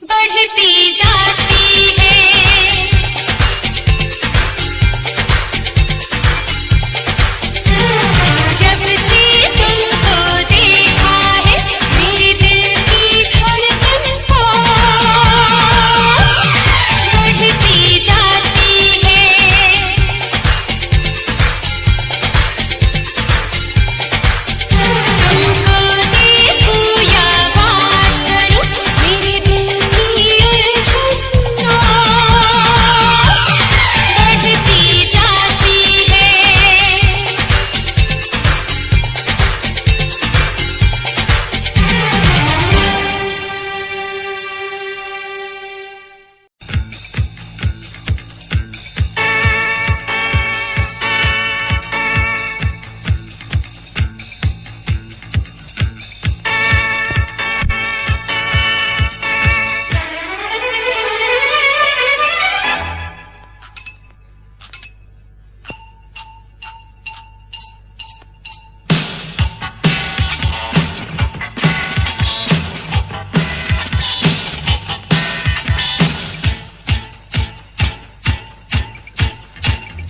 बढ़ती जाती है। जब से तुमको देखा है मेरे दिल की धड़कन बढ़ती जाती है। तुमको देखूं या बात करूं मेरे दिल की उलझन बढ़ती जाती है।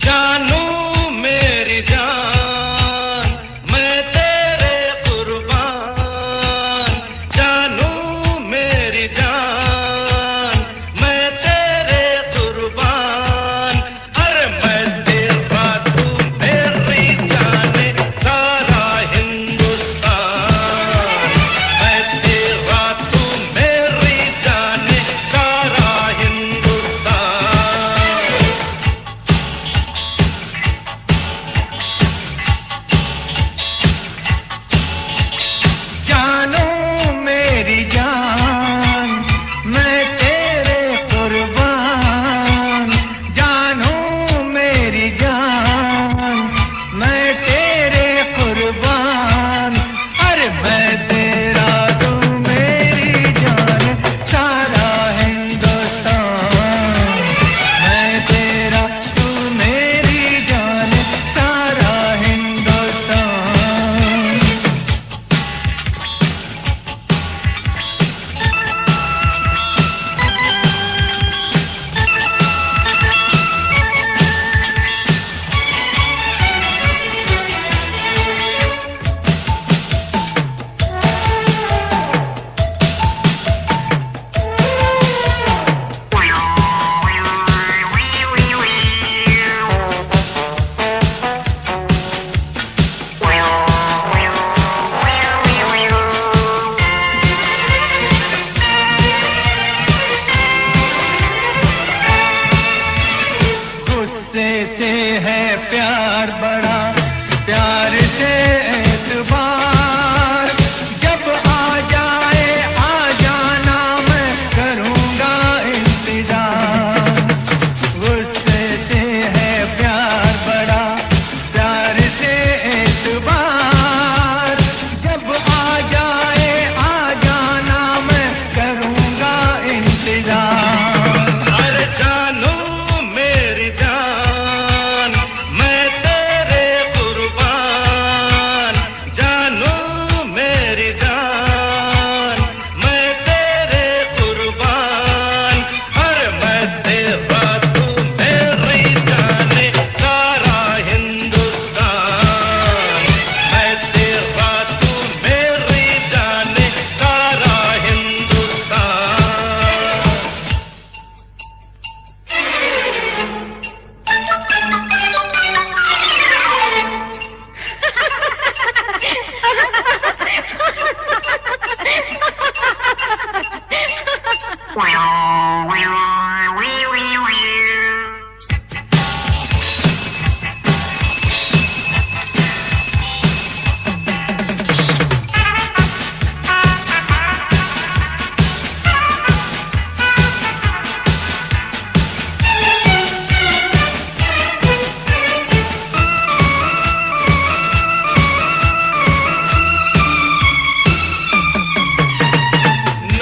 जानू मेरी जान मैं तेरे कुर्बान, जानू मेरी जान मैं तेरे कुर्बान। अरे मैं तेरा तू मेरी जाने सारा हिंदुस्तान, मैं तेरा तू मेरी जाने सारा हिंदुस्तान। जानू मेरी जान मैं तेरे कुर्बान, जानू मेरी जान मैं तेरे कुर्बान। अरे मैं तेरा तू मेरी जान सारा हिंदुस्तान, मैं तेरा तू मेरी जान सारा हिंदुस्तान। गुस्से से है प्यार बड़ा, प्यार से एतबार, जब आ जाए आ जाना मैं करूँगा इंतजार। गुस्से से है प्यार बड़ा, प्यार से एतबार, जब आ जाए आ जाना मैं करूँगा इंतजार। अरे जानू मेरी जान मैं तेरे कुर्बान, जानू मेरी जान मैं तेरे कुर्बान। अरे मैं तेरा तू मेरी जाने सारा हिंदुस्तान, मैं तेरा तू मेरी जाने सारा हिंदुस्तान।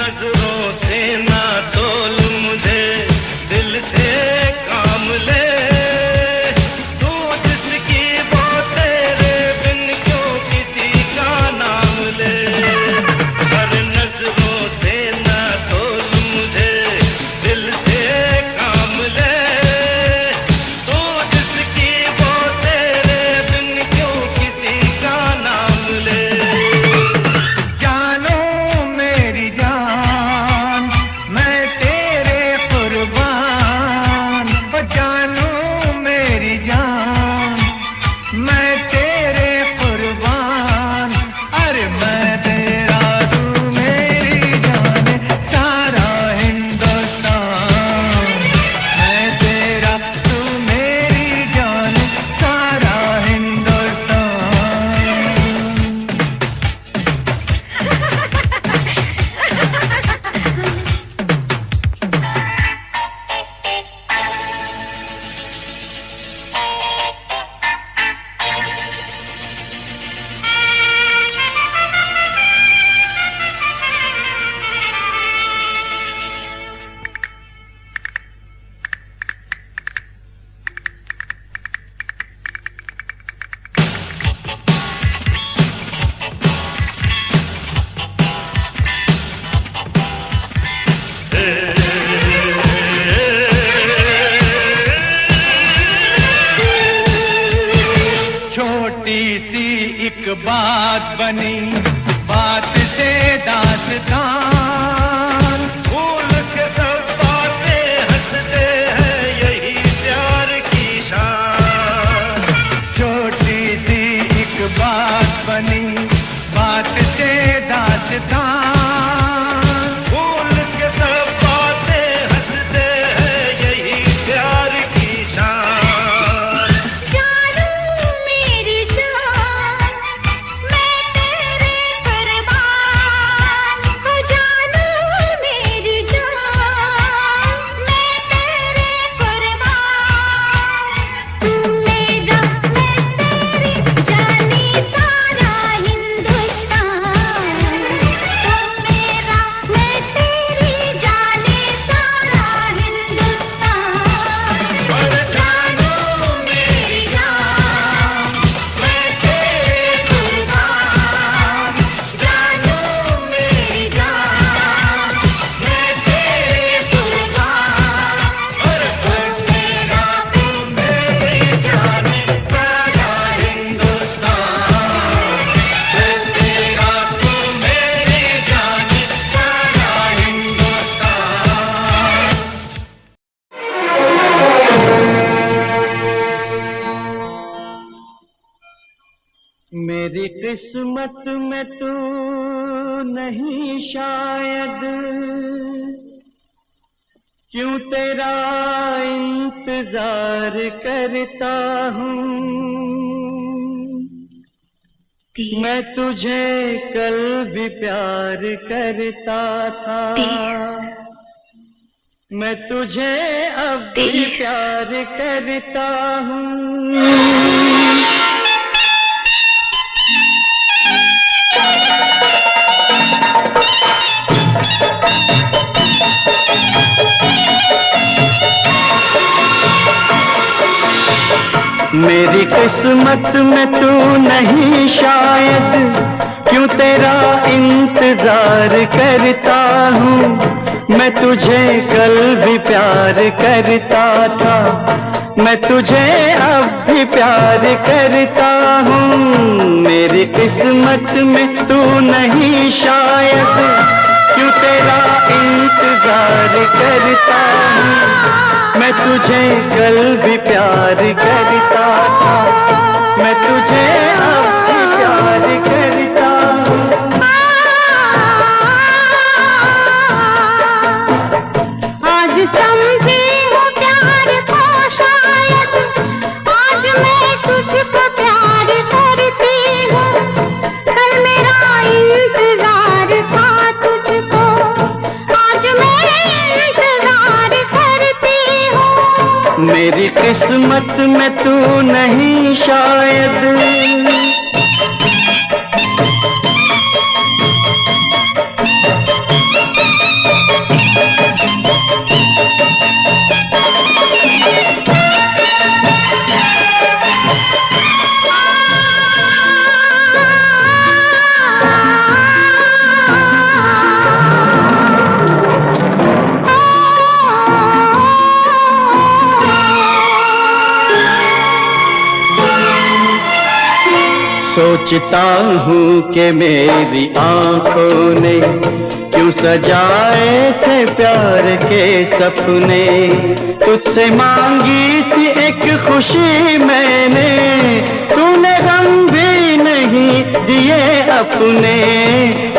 नजरों से ना तोल मुझे बात बनी, बात से दास्तान। भूल के सब बातें हंसते हैं, यही प्यार की शान। छोटी सी एक बात बनी, बात से दास्तान। भूल के सब बातें हंसते हैं, यही प्यार की शान। जानू मेरी जान, मैं तेरे कुर्बान। हो जानू मेरी जान, मैं तेरे कुर्बान। तू मेरा, मैं तेरी जाने सारा हिंदुस्तान। तू मेरा, मैं तेरी जाने सारा हिंदुस्तान। जानू मेरी जान, मैं तेरे कुर्बान। जानू मेरी जान, मैं तेरे कुर्बान। और तू मेरा, तू मेरी जाने सारा हिंदुस्तान। मैं तेरा, तू मेरी जाने सारा हिंदुस्तान। मेरी किस्मत में तू नहीं शायद, क्यों तेरा इंतजार करता हूँ। मैं तुझे कल भी प्यार करता था, मैं तुझे अब भी प्यार करता हूँ। मेरी किस्मत में तू नहीं शायद, क्यों तेरा इंतजार करता हूँ। मैं तुझे कल भी प्यार करता था, मैं तुझे अब भी प्यार करता हूँ। मेरी किस्मत में तू नहीं शायद, क्यों तेरा इंतजार करता हूँ। मैं तुझे कल भी प्यार करता था, मैं तुझे अब भी प्यार करता हूँ। आज समझी हूँ प्यार को शायद, आज मैं तुझको प्यार करती हूँ। कल मेरा इंतजार था तुझको, आज मैं इंतजार करती हूँ। मेरी किस्मत में तू नहीं शायद। सोचता हूँ कि मेरी आंखों ने क्यों सजाए थे प्यार के सपने। तुझसे मांगी थी एक खुशी मैंने, तूने गम भी नहीं दिए अपने,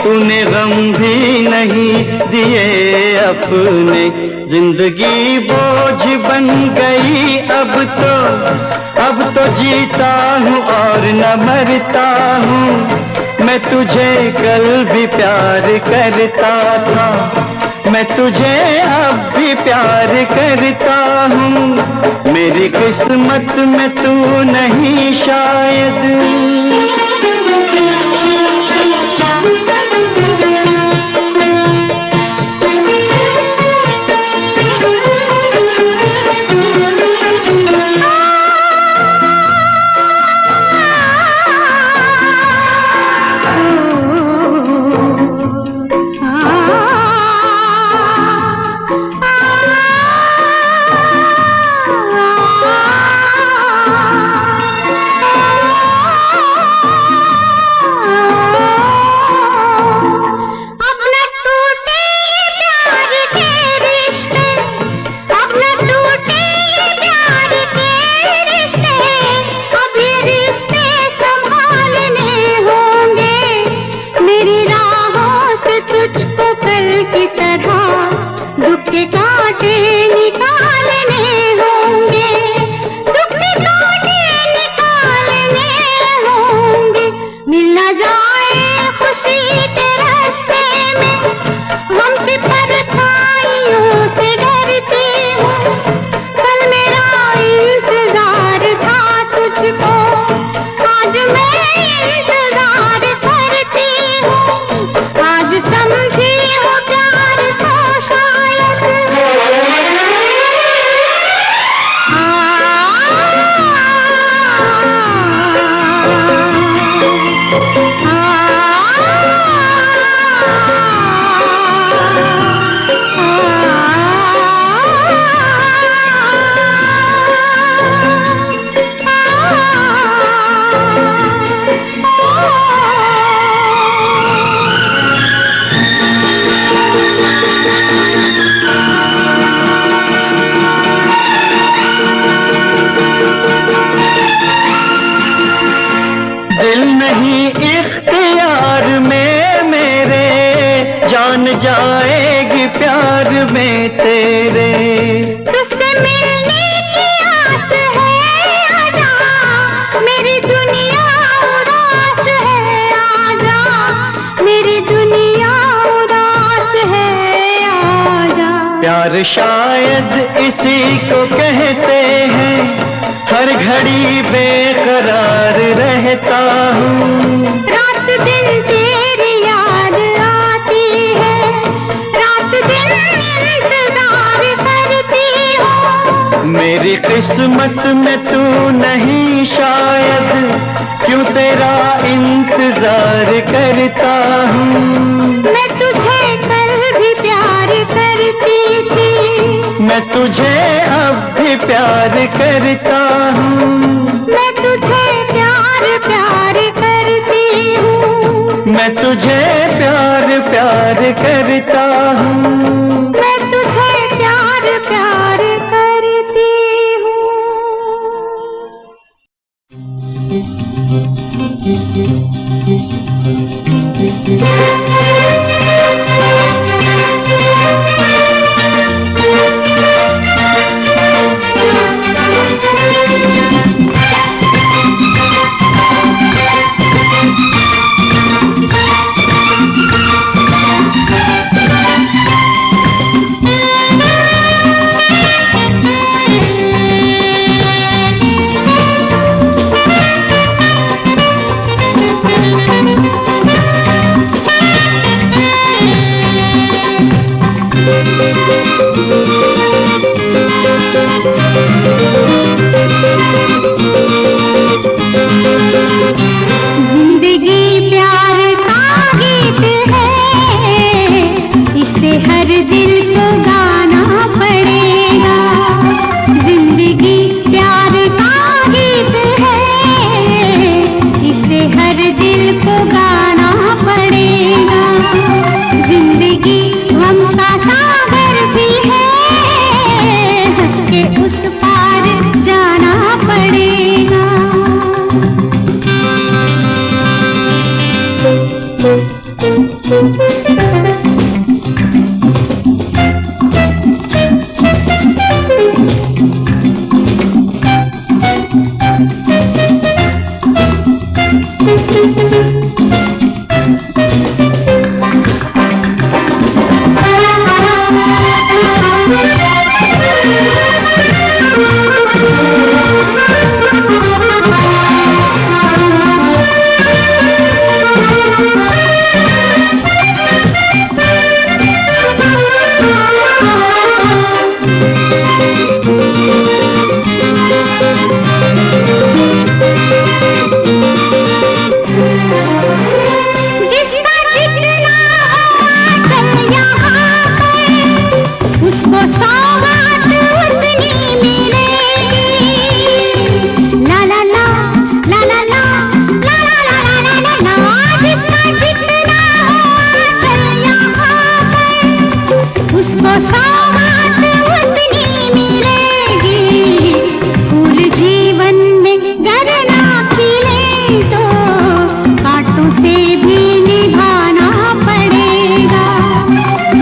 तूने गम भी नहीं दिए अपने। जिंदगी बोझ बन गई अब तो जीता हूँ और न मरता हूँ। मैं तुझे कल भी प्यार करता था, मैं तुझे अब भी प्यार करता हूँ। मेरी किस्मत में तू नहीं शायद। के कांटे निकालने होंगे, दुख के कांटे निकालने होंगे। मिल न जाए खुशी के रास्ते में, हम की परछाइयों से डरती हूँ। कल मेरा इंतजार था तुझको, आज मैं इंतजार करती हूँ। आज समझी हो प्यार को शायद दिल नहीं इख्तियार में मेरे, जान जाएगी प्यार में तेरे। तुझसे मिलने की आस है, आजा मेरी दुनिया उदास है। आजा मेरी दुनिया उदास है, आजा। प्यार शायद इसी को कहते हैं, हर घड़ी बेकरार रहता हूँ। रात दिन तेरी याद आती है, रात दिन इंतजार करती हूँ। मेरी किस्मत में तू नहीं शायद, क्यों तेरा इंतजार करता हूँ। मैं तुझे कल भी प्यार करती थी, मैं तुझे अब भी प्यार करता हूँ। मैं तुझे प्यार प्यार करती हूँ। मैं तुझे प्यार प्यार करता हूँ। मैं तुझे प्यार प्यार करती हूँ।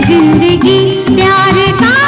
जिंदगी प्यार का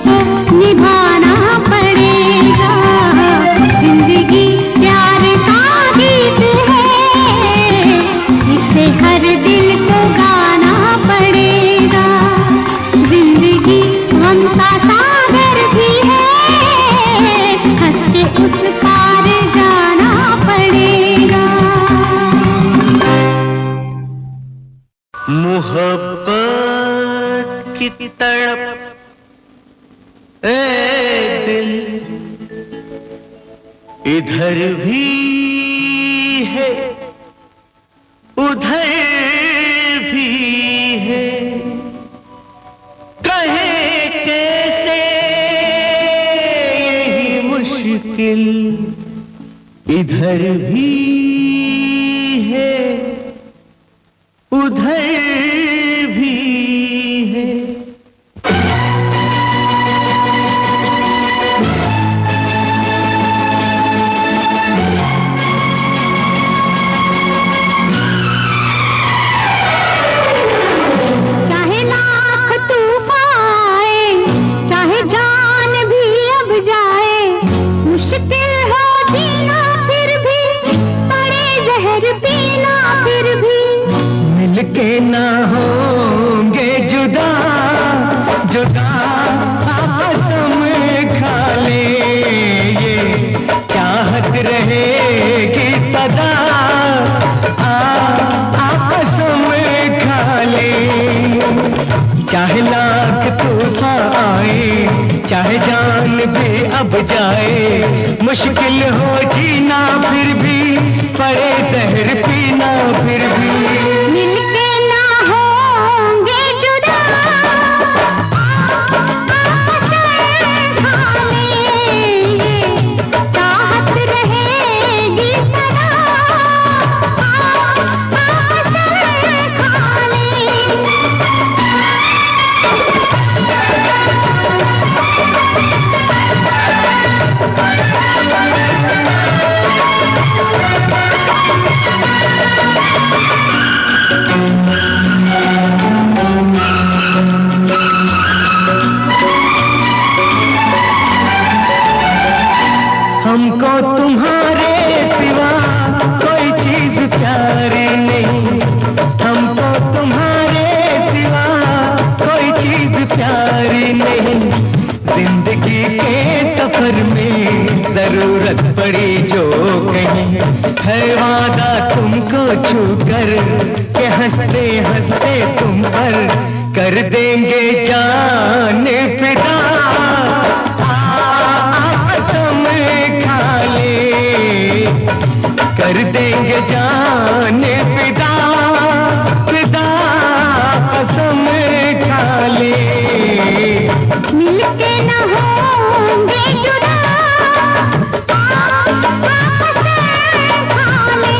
को निभाना पड़ेगा। जिंदगी प्यार का गीत है, इसे हर दिल को गाना पड़ेगा। जिंदगी गम का सागर भी है, हंस के उस पार जाना पड़ेगा। मोहब्बत की तड़प ए दिल इधर भी है उधर भी है, कहे कैसे यही मुश्किल इधर भी है उधर भी है। चाहे लाख तूफान आए, चाहे जान भी अब जाए, मुश्किल हो जीना फिर भी, पड़े जहर पीना फिर भी, मिलके ना होंगे जुदा जुदा कसम खा ले, ये चाहत रहेगी सदा कसम खा ले। चाहे लाख तूफान आए, चाहे जान भी अब जाए, मुश्किल हो जीना फिर भी, पड़े जहर पीना फिर भी, मिलके ना होंगे जुदा, कसम खा ले, चाहत रहेगी सदा, कसम खा ले। हमको तुम्हारे सिवा कोई चीज प्यारी नहीं, हमको तुम्हारे सिवा कोई चीज प्यारी नहीं। जिंदगी के सफर में जरूरत पड़ी जो कहीं, है वादा तुमको छूकर के हंसते हंसते तुम पर कर देंगे जान फिदा, कर देंगे जान फिदा फिदा कसम खा ले। मिलके न होंगे जुदा, कसम खा ले।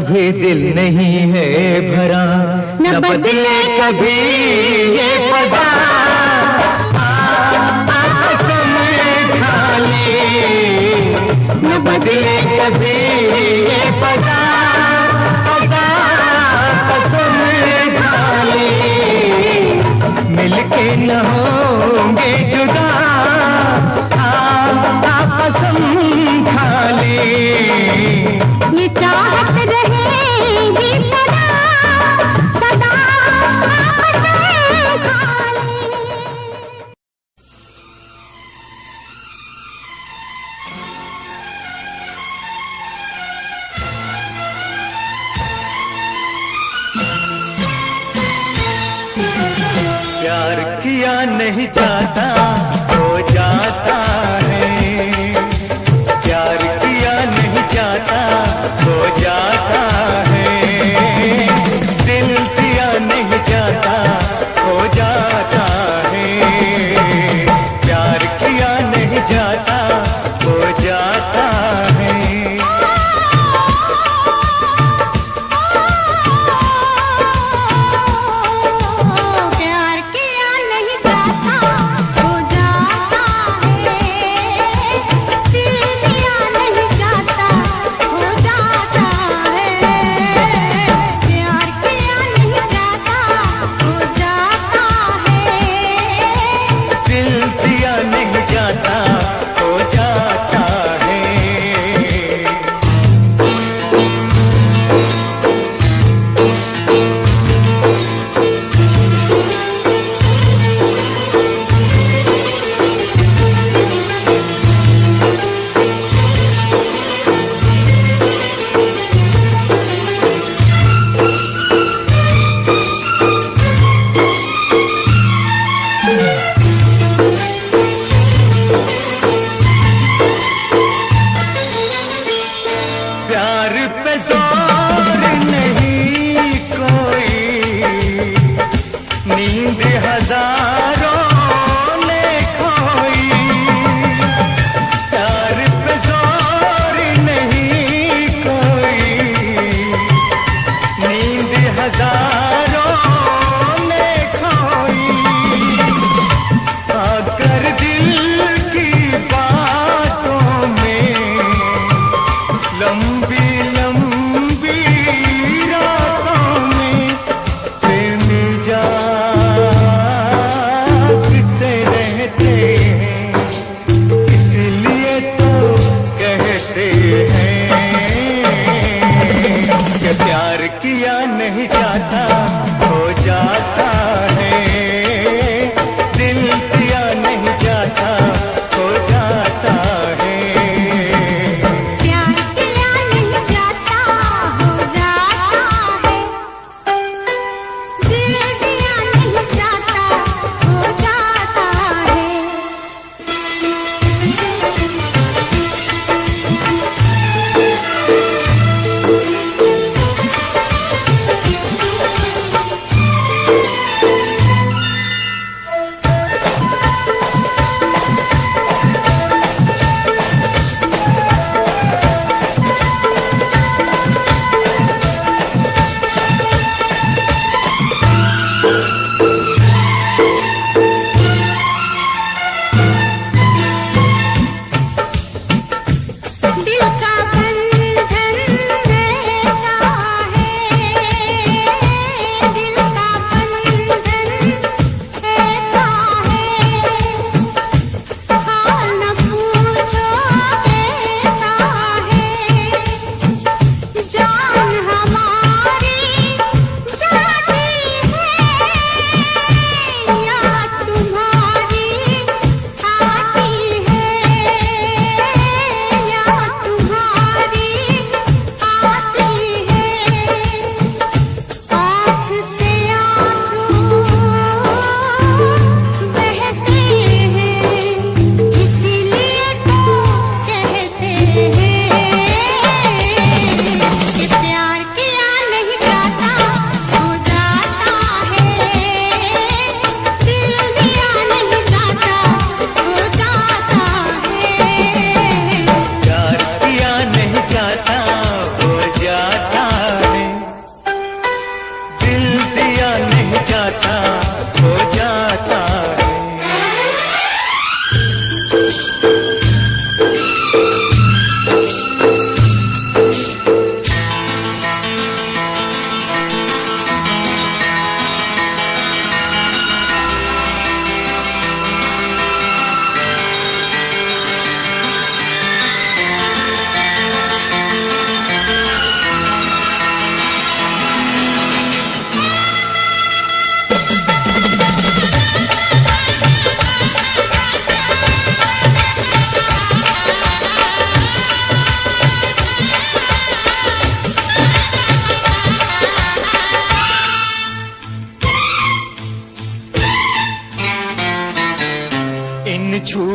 अभी दिल नहीं है भरा, न बदले कभी ये पदा। कसम खा ले, न बदले कभी ये पदा। कसम खा ले, मिलके न होंगे जुदा। कसम खा ले, ये चाहत रहेगी सदा सदा कसम खा ले। प्यार किया नहीं जाता हो जाता है, प्यार किया नहीं जाता हो जाता है, दिल दिया नहीं जाता हो जाता है, प्यार किया नहीं जाता हो जाता है। प्यार किया नहीं जाता हो जाता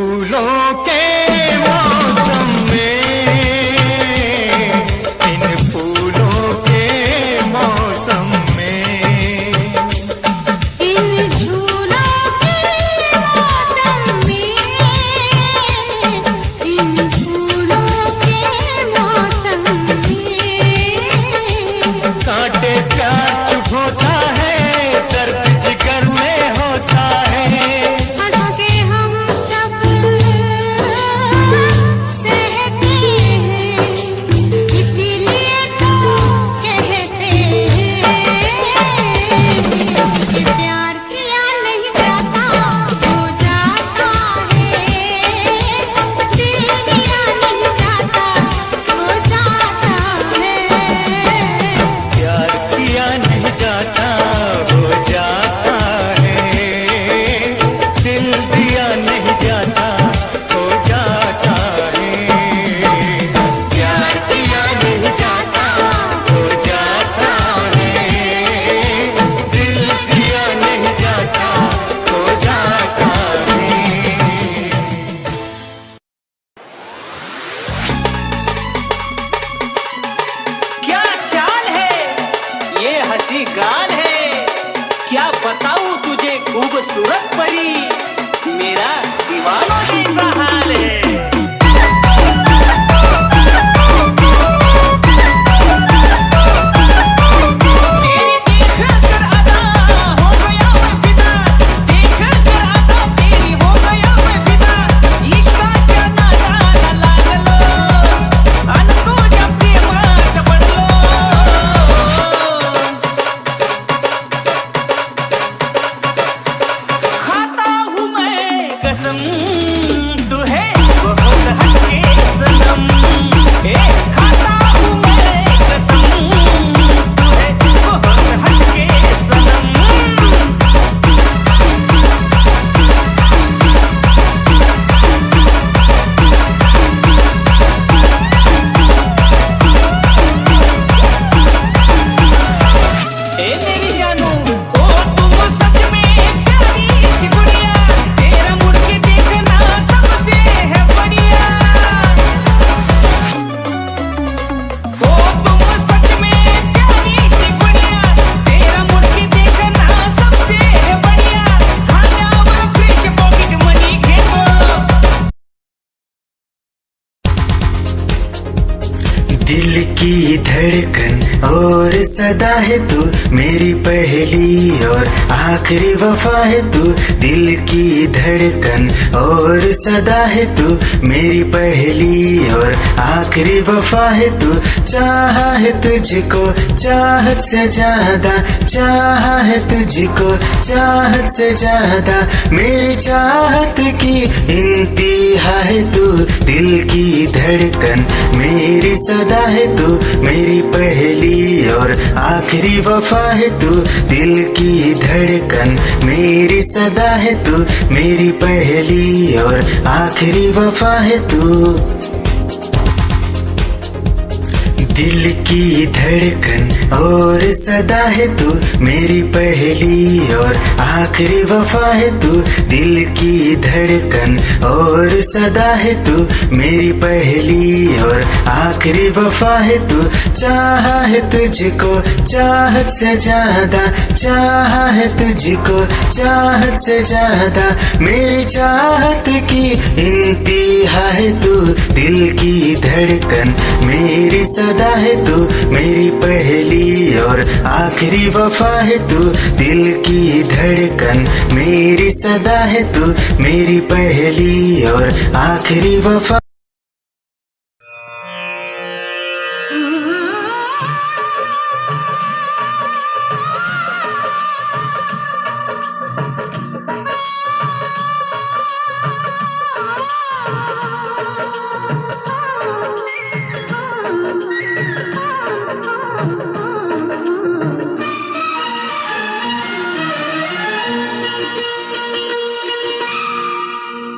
फूलों के मौसम में, इन फूलों के मौसम में, इन झूलों के मौसम में, इन फूलों के मौसम में, कांटे प्यार चुभोता है, दर्द जिगर में होता है। हंस के हम सब सहते हैं, इसीलिए तो कहते हैं कि प्यार किया नहीं जाता हो जाता है, दिल दिया नहीं जाता हो जाता है। प्यार किया नहीं जाता हो जाता है, दिल दिया नहीं जाता हो जाता है। प्यार किया नहीं जाता हो जाता है, दिल दिया नहीं जाता हो जाता है। क्या चाल है, ये हंसी गाल है, क्या बताऊं तुझे खूबसूरत परी, मेरा दीवानों जैसा हाल है। तेरी देख कर अदा हो गया मैं फिदा, देख कर अदा तेरी हो गया मैं फिदा, इश्क का नारा लागलो, अन तुझ्या प्रेमात पडलो। खाता हूँ मैं कसम, तू है बहुत हटके सनम, खाता हूँ मैं कसम, तू है बहुत हटके सनम। मेरी जानू ओ तुम सच में प्यारी सी गुड़िया, तेरा मुड़ के देखना सबसे है बढ़िया। ओ तुम सच में प्यारी सी गुड़िया, तेरा मुड़ के देखना सबसे है बढ़िया। खाना और फ्रेश पॉकेट मनी घेरो, दिल की धड़कन और सदा है तू, मेरी पहली और आखिरी वफा है तू। दिल की धड़कन और सदा है तू, मेरी पहली और आखिरी वफा है तू। चाहा है तुझको चाहत से ज्यादा, चाहा है तुझको चाहत से ज्यादा, मेरी चाहत की इंतहा है तू। दिल की धड़कन मेरी सदा है तू, मेरी पहली और आखिरी वफा है तू। दिल की धड़कन मेरी सदा है तू, मेरी पहली और आखिरी वफा है तू। दिल की धड़कन और सदा है तू, मेरी पहली और आखिरी वफा है तू। दिल की धड़कन और सदा है तू, मेरी पहली और आखिरी वफा है तू। चाहा है तुझको चाहत से ज्यादा, चाहा है तुझको चाहत से ज्यादा, मेरी चाहत की इंतहा है तू। दिल की धड़कन मेरी सदा है तू, मेरी पहली और आखिरी वफा है तू। दिल की धड़कन मेरी सदा है तू, मेरी पहली और आखिरी वफा।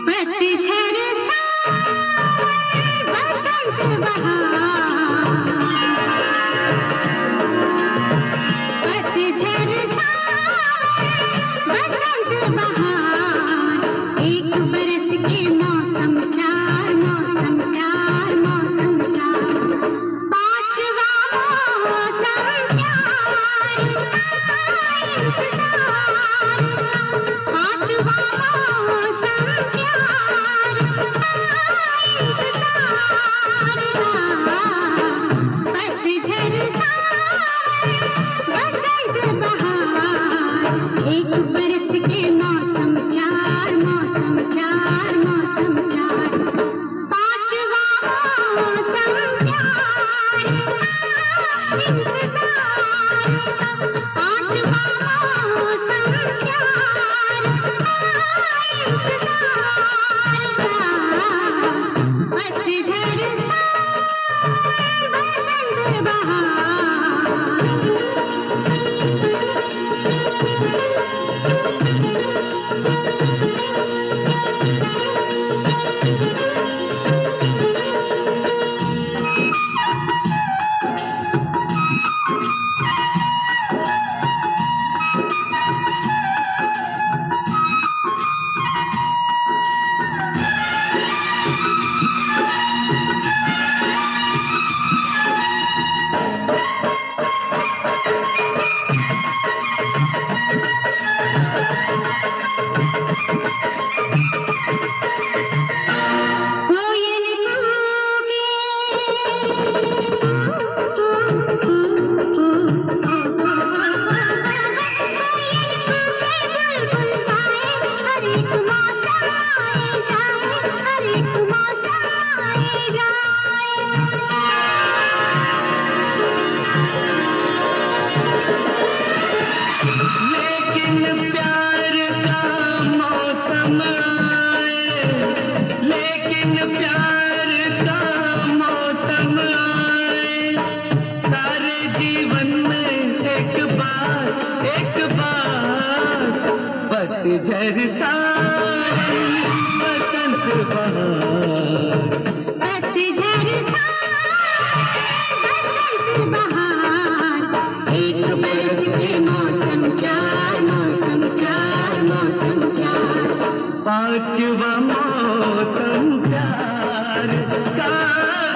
पतझड़ सा मौसम चार, मौसम चार, मौसम चार। पांचवा मौसम प्यार का इंतजार, पांचवा मौसम प्यार का इंतजार का। पतझड़ सावन बसंत बहार, एक बरस के मौसम चार, मौसम चार, मौसम चार। पांचवा मौसम प्यार का इंतजार, पांचवा मौसम प्यार का इंतजार का। पतझड़ सावन बसंत बहार। कोयल कूके, कोयल कूके बुलबुल गाए, हर एक मौसम आए जाए, हर एक मौसम आए जाए। लेकिन प्यार का मौसम आए, लेकिन प्यार का मौसम आए, सारे जीवन में एक बार पतझड़ सावन बसंत बहार। पतझड़ सावन बसंत बहार, एक बरस के मौसम चार, मौसम चार, मौसम चार। पांचवा मौसम प्यार का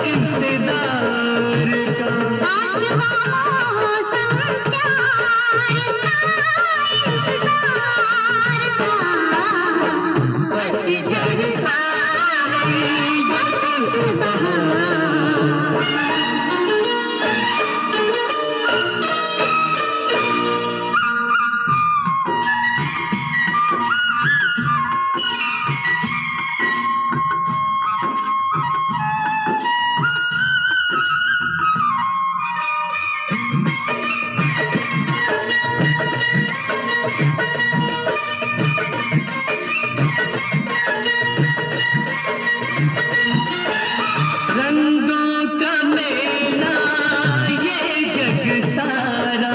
इंतजार का। पांचवा मौसम प्यार का इंतजार का। पतझड़ सावन बसंत बहार। रंगों का मेला ये जग सारा,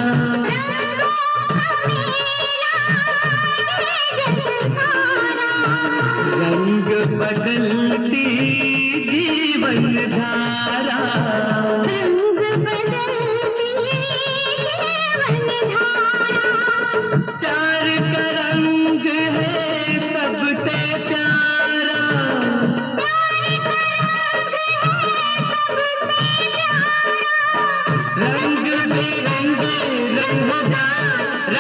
रंग बदलती जीवन धारा, रंग बदलती जीवन धारा। प्यार का रंग है सबसे प्यारा, रंग बिरंगे रंगदार,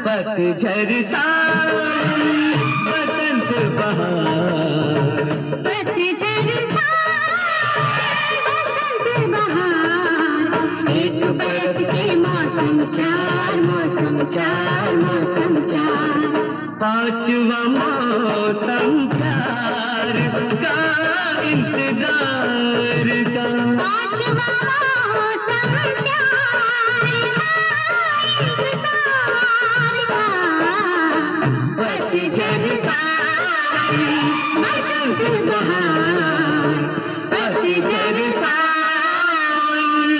पतझड़ सावन बसंत बहार। पतझड़ सावन बसंत बहार, एक बरस के मौसम चार, मौसम चार, मौसम चार। पांचवा मौसम प्यार का इंतजार का। पांचवा मौसम प्यार का इंतजार का। पतझड़ सावन बसंत बहार, पतझड़ सावन।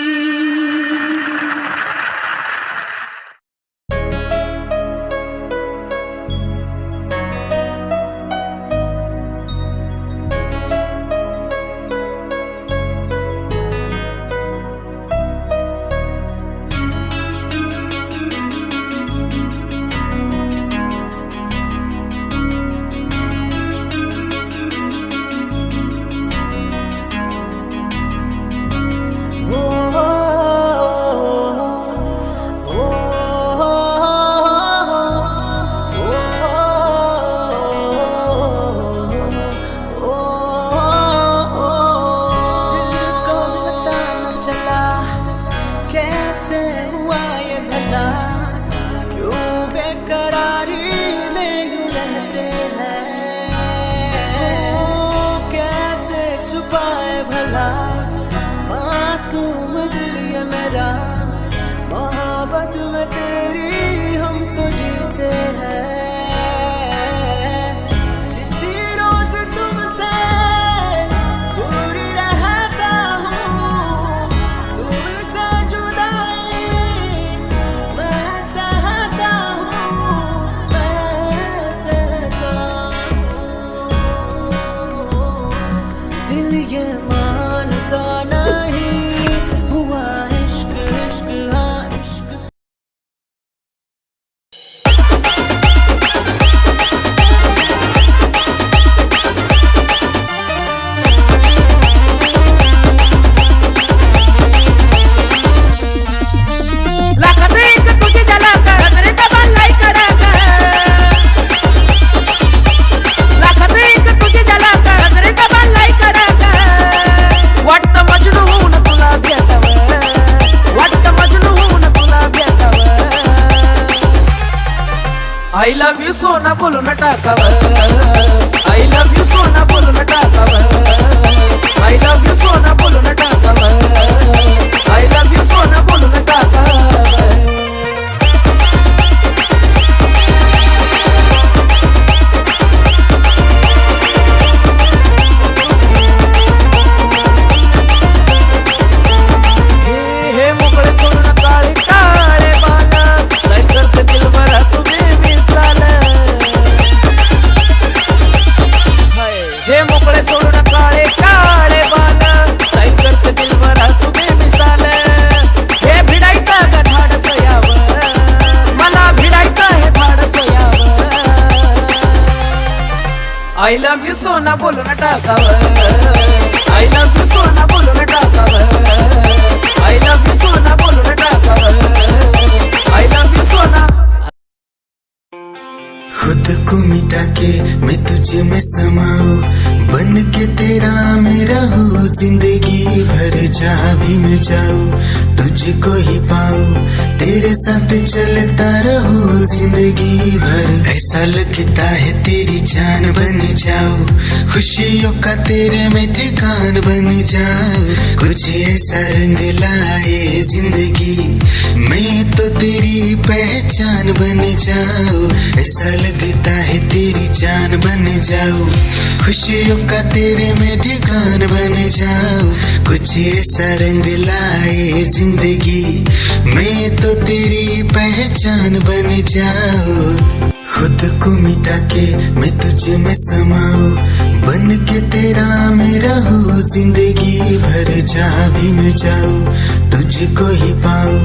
भरा मासूम दिल ये मेरा, मोहब्बत में तेरी हम तो जीते हैं। किसी रोज तुमसे दूर रहता हूँ, तुमसे जुदाई मैं सहता हूँ, मैं सहता हूँ। दिल ये मानता नहीं हुआ इश्क, इश्क हाँ इश्क। I love you सोना बोलून टाकावं, I love you सोना बोलून टाकावं, I love you सोना बोलून टाकावं, I love you सोना बोलून टाकावं। हे मोकळे सोडून काळे काळे बाल, काय करते दिलभरा तुम्ही मिसाल। हे मोकळे सोडून काळे काळे बाल, काय करते दिलभरा तुम्ही मिसाल। हे भिडायचं का धाडस यावं, मला भिडायचं हे धाडस यावं। I love you सोना बोलून टाकावं, I love you सोना बोलून टाकावं, I love you सोना बोलून टाकावं, I love you सोना। खुद को मिटा के मैं तुझे में समाऊं, बन के तेरा मैं रहूं, जिंदगी भर जहाँ भी मैं जाऊं तुझको ही पाऊं, तेरे साथ चलता रहूं जिंदगी भर। ऐसा लगता है तेरी जान बन जाऊं, खुशियों का तेरे में ठिकान बन जाऊं, कुछ ऐसा रंग लाए जिंदगी मैं तो तेरी पहचान बन जाऊं। ऐसा लगता है तेरी जान बन जाऊं, खुशियों का तेरे में ठिकान बन जाऊं, कुछ ऐसा रंग लाए जिंदगी मैं तो तेरी पहचान बन जाऊं। खुद को मिटा के मैं तुझे में समाऊं, बन के तेरा मैं रहूं, जिंदगी भर जहाँ भी मैं जाऊं तुझको ही पाऊं,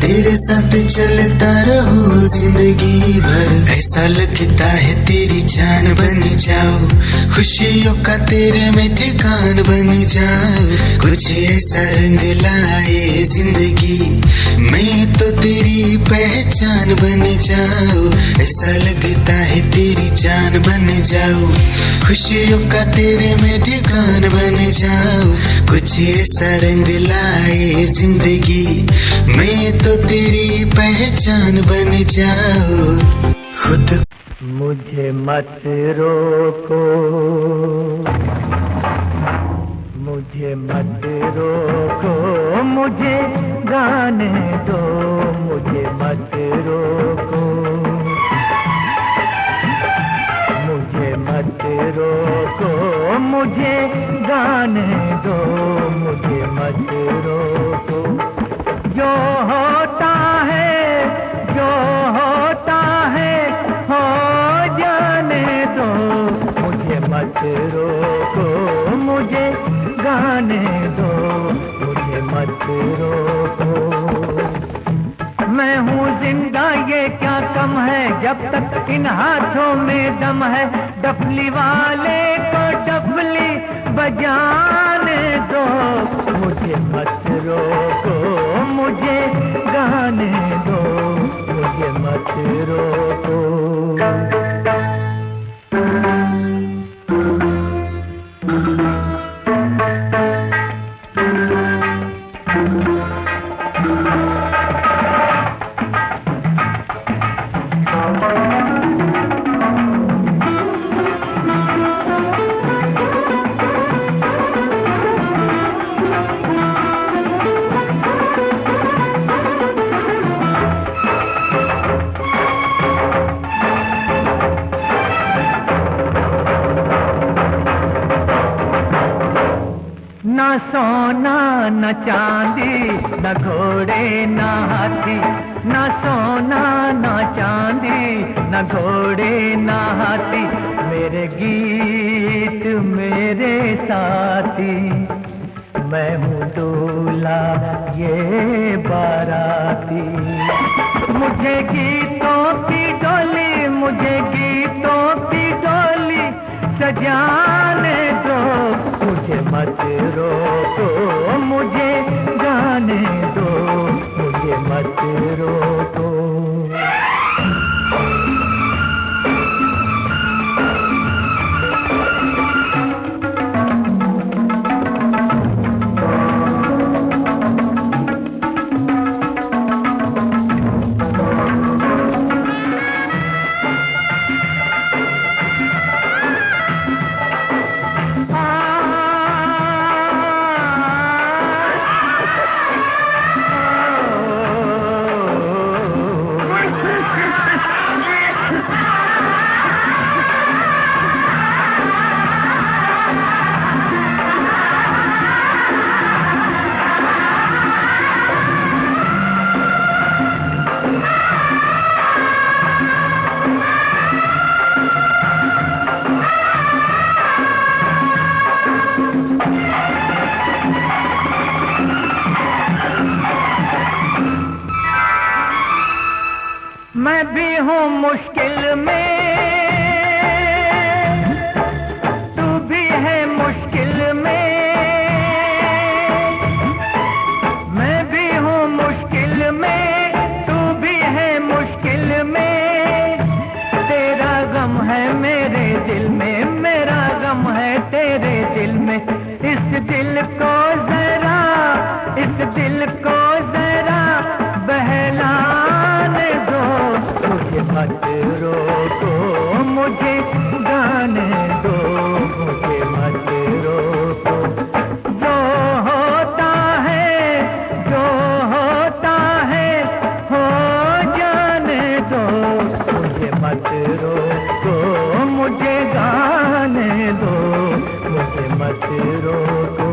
तेरे साथ चलता रहूं जिंदगी भर। ऐसा लगता है तेरी जान बन जाऊं, खुशियों का तेरे में ठिकान बन जाऊं, कुछ ऐसा रंग लाए जिंदगी मैं तो तेरी पहचान बन जाऊं। ऐसा लगता है तेरी जान बन जाऊं, खुशियों का तेरे में ठिकान बन जाऊं, कुछ ऐसा रंग लाए जिंदगी मैं तो तेरी पहचान बन जाऊं। खुद मुझे मत रोको, मुझे मत रोको, मुझे गाने दो, मुझे मत रोको, मुझे मत रोको, मुझे गाने दो, मुझे मत रोको। जो होता है, जो होता है हो जाने दो, मुझे मत रोको, मुझे गाने दो, मुझे मत रोको। मैं हूँ जिंदा ये क्या कम है, जब तक इन हाथों में दम है, डफली वाले को डफली बजाने दो, मुझे मत रोको, मुझे गाने दो, मुझे मत रोको। ना सोना न चांदी न घोड़े न हाथी, न सोना न चांदी न घोड़े न हाथी, मेरे गीत मेरे साथी। मैं हूँ दूल्हा ये बाराती, मुझे गीतों की डोली, मुझे गीतों की डोली सजाने दो, मुझे मत रोको, मुझे गाने दो, मुझे मत रोको। मैं भी हूँ मुश्किल में, तू भी है मुश्किल में, मैं भी हूँ मुश्किल में, तू भी है मुश्किल में। तेरा गम है मेरे दिल में, मेरा गम है तेरे दिल में। इस दिल को जरा, इस दिल को जरा बहलाने दो, मुझे मत रोको, मुझे गाने दो, मुझे मत रोको। जो होता है, जो होता है हो जाने दो, मुझे मत रोको, मुझे गाने दो, मुझे मत रोको।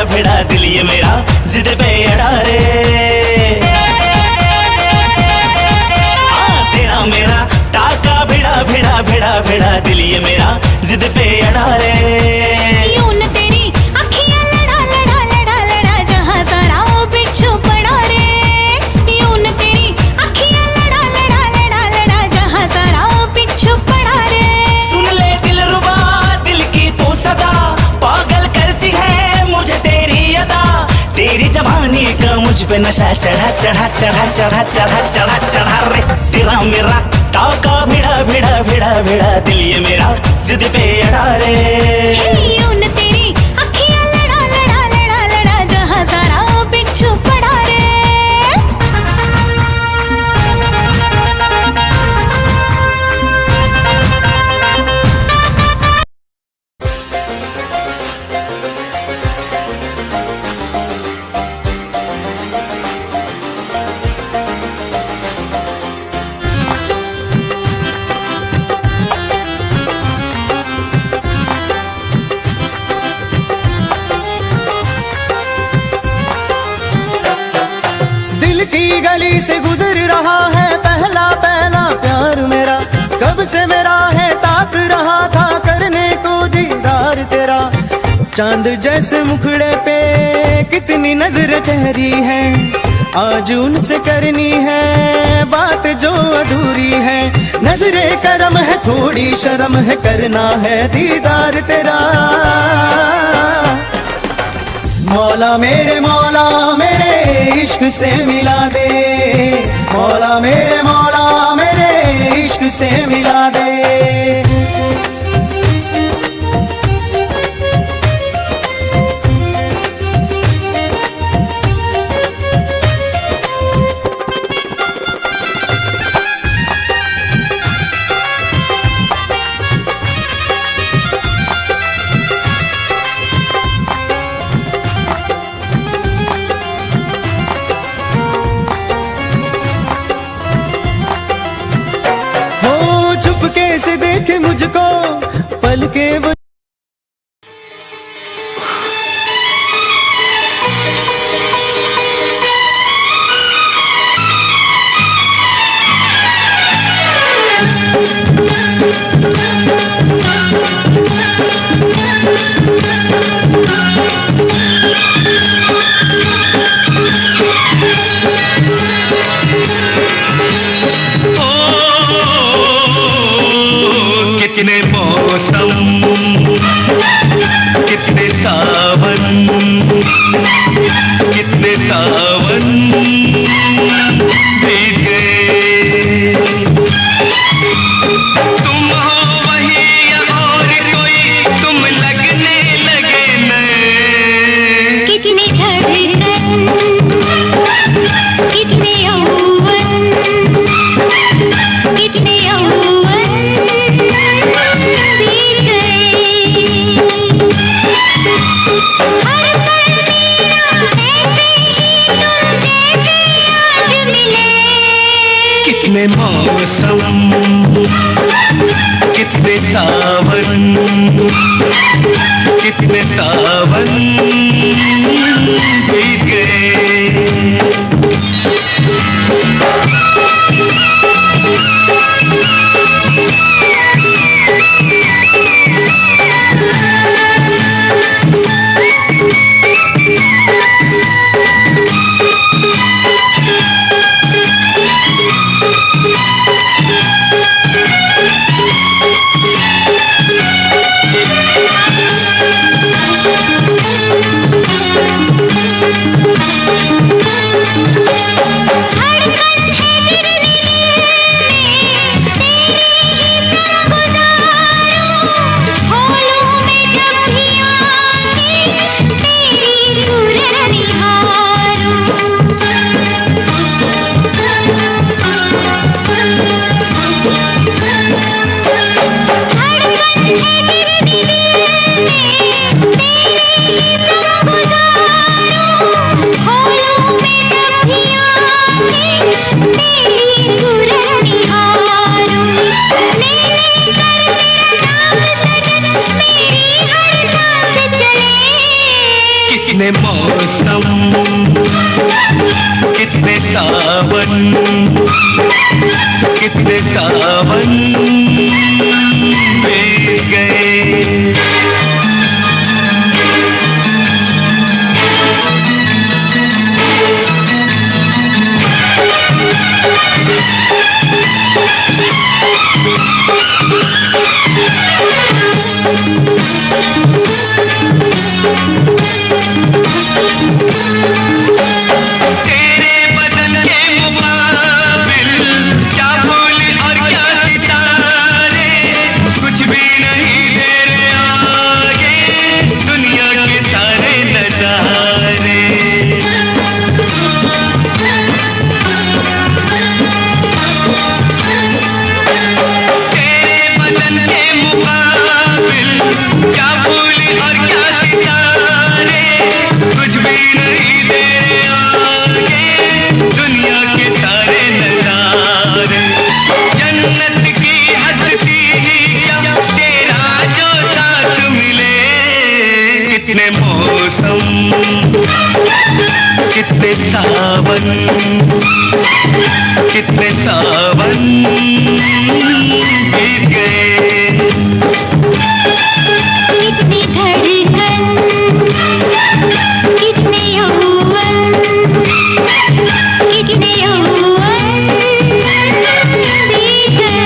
भिड़ा दिल ये मेरा जिद पे अड़ा रे, तेरा मेरा टाका भिड़ा भिड़ा भिड़ा भिड़ा दिल ये मेरा जिद पे अड़ा रे। यूं न तेरी अखियां लड़ा लड़ा लड़ा लड़ा जहां सारा वो बिच्छू पड़ा रे, यूं न तेरी अखियां लड़ा लड़ा लड़ा लड़ा जहां सारा वो बिच्छू पड़ा रे। सुन ले दिलरुबा दिल की तू सदा, पागल करती है मुझे तेरी अदा, तेरी जवानी का मुझ पे नशा चढ़ा चढ़ा चढ़ा चढ़ा चढ़ा चढ़ा चढ़ा रे। तेरा मेरा टाका भिड़ा भिड़ा भिड़ा भिड़ा दिल ये मेरा जिद पे अड़ा रे। यूं न तेरी अखियां लड़ा लड़ा लड़ा लड़ा जहां सारा वो बिच्छू पड़ा रे। गली गली से गुजर रहा है पहला पहला प्यार मेरा, कब से मेरा है ताक रहा था करने को दीदार तेरा। चांद जैसे मुखड़े पे कितनी नजर ठहरी है, आज उनसे करनी है बात जो अधूरी है। नजरे करम है थोड़ी शर्म है, करना है दीदार तेरा। मौला मेरे इश्क से मिला दे, मौला मेरे इश्क से मिला दे। चुपके से देखे मुझको पल के वो कितने मौसम कितने सावन बीत गए। तुम हो वही या और कोई, तुम लगने लगे नए। कितने धड़कन कितने यौवन, कितने यौवन बीत गए। हर पल मेरा ऐसे ही तुम जैसे आज मिले। कितने मौसम कितने सावन बीत गए। कितने मौसम कितने सावन बीत गए। तेरे बदन के मुकाबिल क्या फूल और क्या सितारे, कुछ भी नहीं तेरे कितने मौसम, कितने सावन, कितने सावन बीत गए। कितनी धड़कन, कितने यौवन, कितने यौवन बीत गए।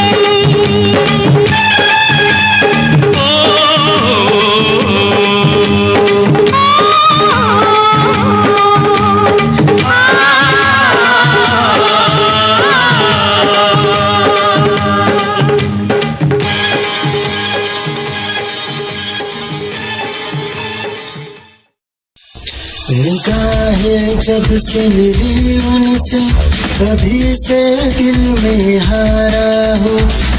निगाहें जब से मिली उनसे तभी से दिल में हारा हो।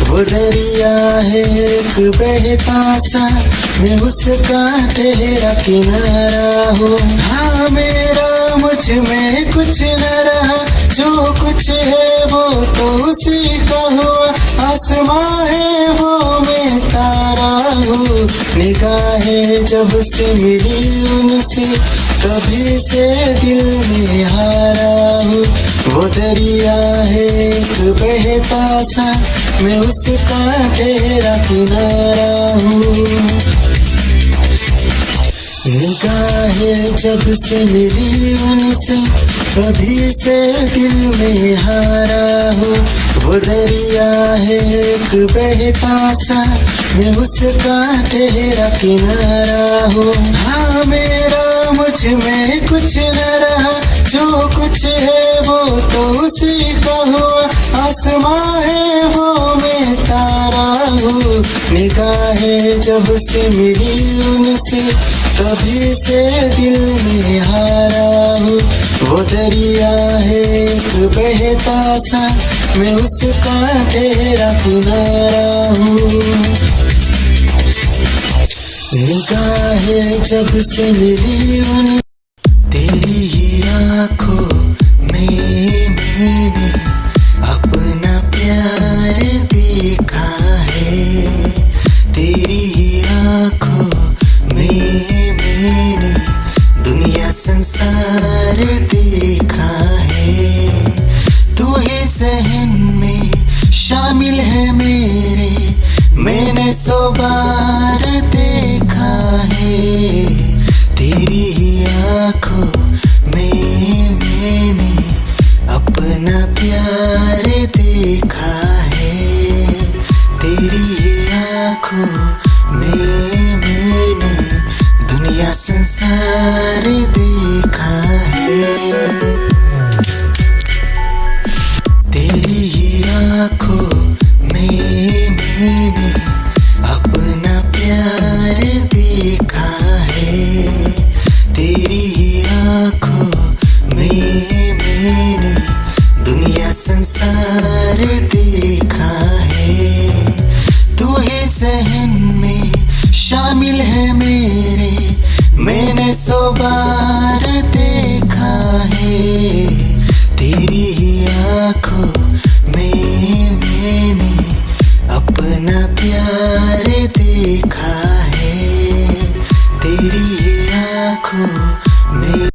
वो दरिया है एक बहता सा, मैं उसका ठहरा किनारा हो। हाँ मेरा मुझ में कुछ न रहा, जो कुछ है वो तो उसी का हुआ। आसमां है वो मैं तारा हूँ। निगाहें जब से मिली उनसे तभी से दिल में हारा हूँ। वो दरिया है एक बहता सा, मैं उसका ठहरा किनारा हूँ। निगाहें जब से मिली उनसे तभी से दिल में हारा हूँ। वो दरिया है एक बहता सा, मैं उसका ठहरा किनारा हूँ। हाँ मेरा मुझ में कुछ न रहा, जो कुछ है वो तो उसी का हुआ। आसमां है वो मैं तारा हूँ। निगाहें जब से मिली उनसे तभी से दिल में हारा हूँ। वो दरिया है एक बहता सा, मैं उसका ठहरा किनारा हूँ। निगाहें जब से मिली उन तेरी ही आँखों में मैंने अपना प्यार देखा है। तेरी ही आँखों में मैंने दुनिया संसार देखा है। तू ही ज़हन में शामिल है मेरे, मैंने 100 बार देखा है। तेरी ही आँखों में मैंने अपना प्यार देखा है। तेरी ही आँखों में मैंने दुनिया संसार देखा है। तेरी ही आँखों में मैंने अपना प्यार देखा है। तेरी ही आँखों में मैंने दुनिया संसार देखा है। तू ही ज़हन में शामिल है मेरे, मैंने 100 बार देखा है। तेरी ही आँखों में मैंने अपना प्यार देखा है। तेरी ही आँखों में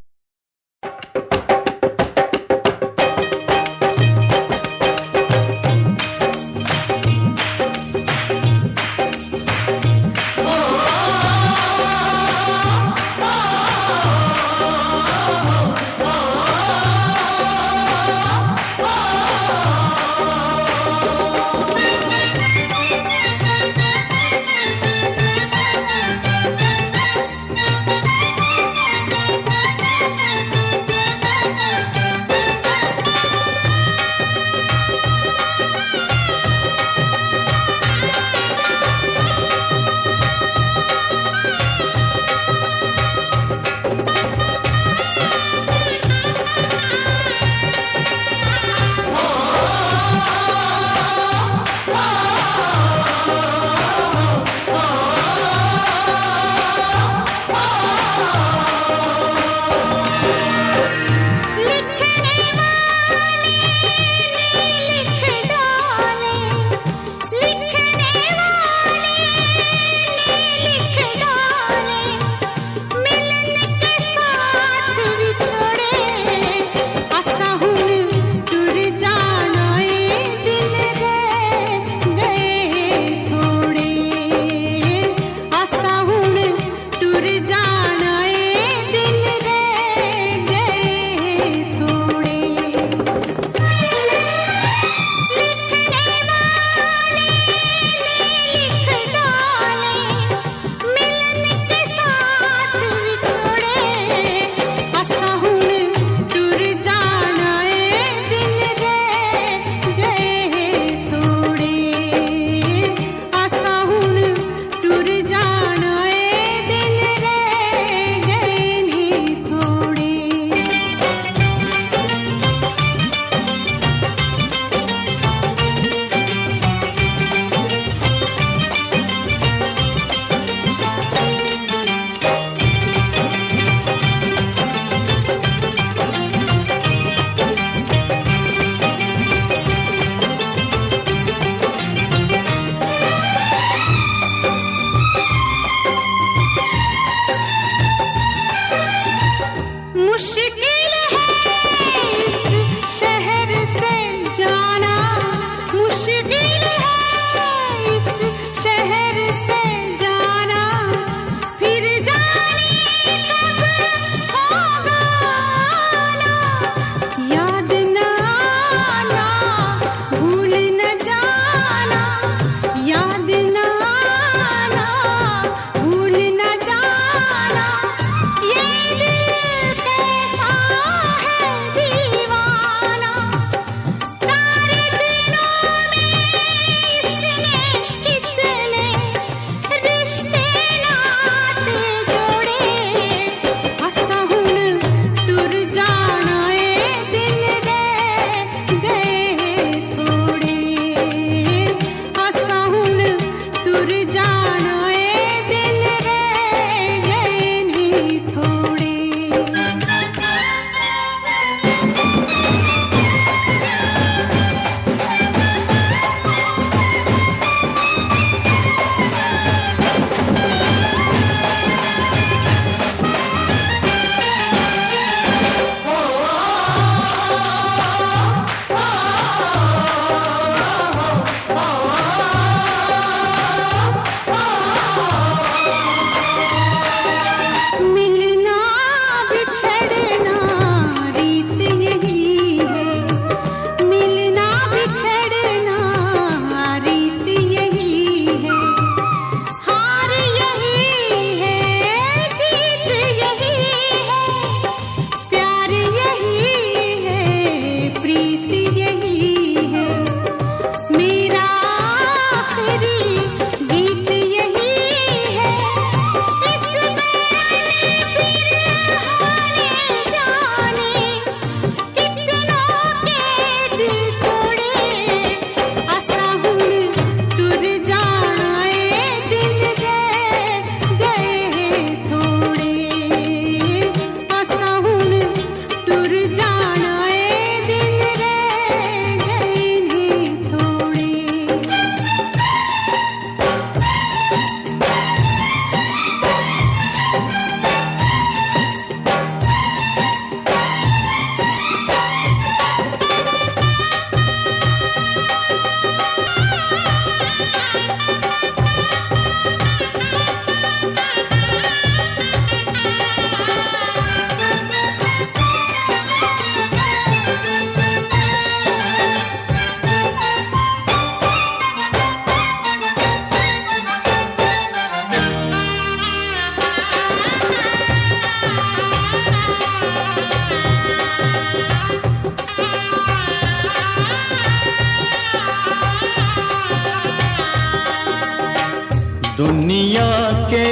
दुनिया के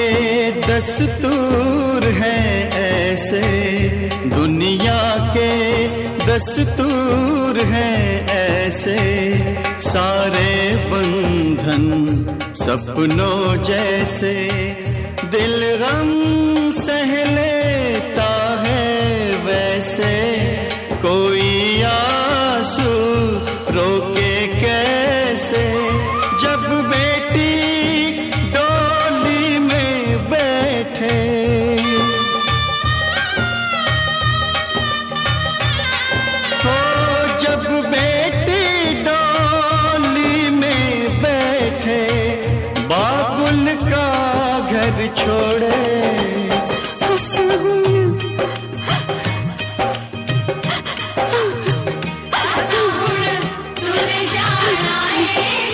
दस्तूर हैं ऐसे, दुनिया के दस्तूर हैं ऐसे, सारे बंधन सपनों जैसे, दिल गम सह लेता है वैसे, कोई आंसू रोके कैसे, जब बेटी डोली में बैठे, हो जब बेटी डोली में बैठे, बाबुल का घर छोड़े, तुर जाना है